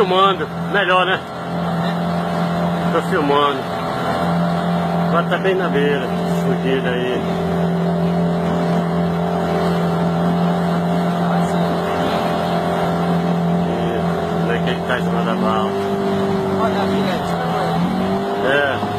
filmando, melhor, né? Tô filmando. Agora tá bem na beira, fugida aí. Como é que ele tá em cima da balsa? Olha a bilhete, É.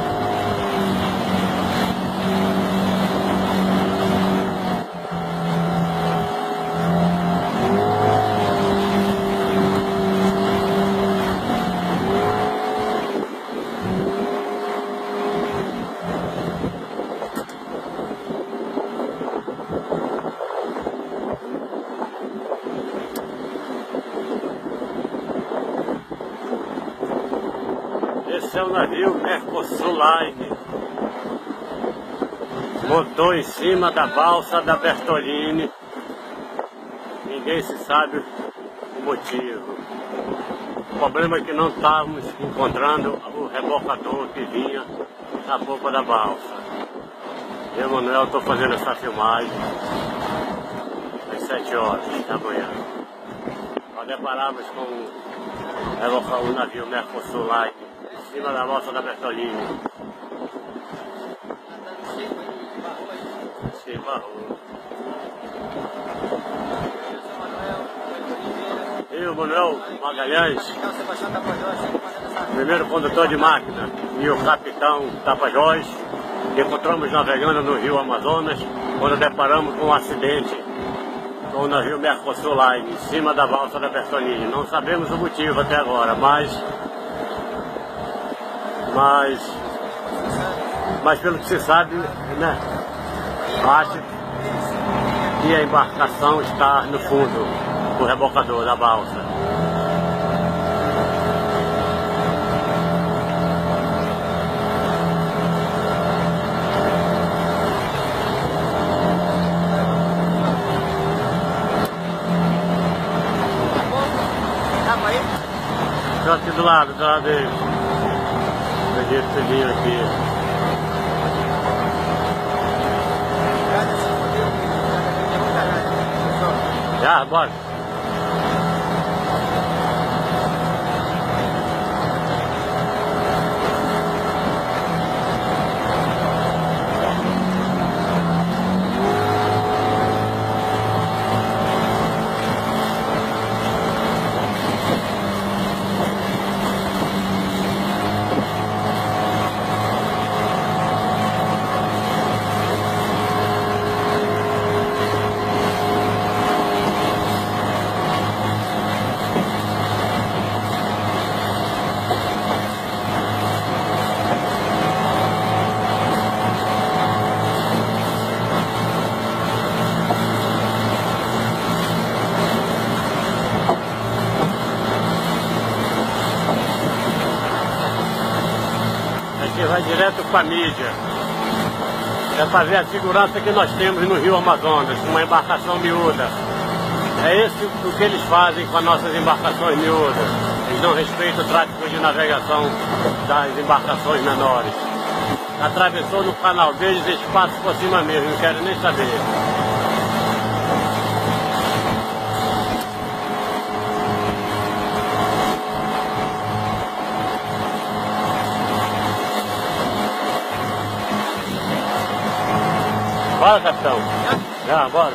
Esse é o navio Mercosul Line. Montou em cima da balsa da Bertolini. Ninguém se sabe o motivo. O problema é que não estávamos encontrando o rebocador que vinha na polpa da balsa. Eu, Manuel, estou fazendo essa filmagem às 7 horas da manhã. Nós deparamos com o navio Mercosul Line em cima da balsa da Bertolini. Sim, barrou. Eu, Manuel Magalhães, primeiro condutor de máquina, e o capitão Tapajós, encontramos navegando no rio Amazonas, quando deparamos com um acidente com o navio Mercosul Line em cima da balsa da Bertolini. Não sabemos o motivo até agora, mas pelo que se sabe, né, acho que a embarcação está no fundo do rebocador da balsa. Estou aqui do lado dele. Peguei esse vinho aqui. Já, bora. Aqui vai direto para a mídia. É para ver a segurança que nós temos no rio Amazonas, uma embarcação miúda. É esse o que eles fazem com as nossas embarcações miúdas. Eles não respeitam o tráfego de navegação das embarcações menores. Atravessou no canal deles, eles passam por cima mesmo, não querem nem saber. Bora, capitão. Já, bora.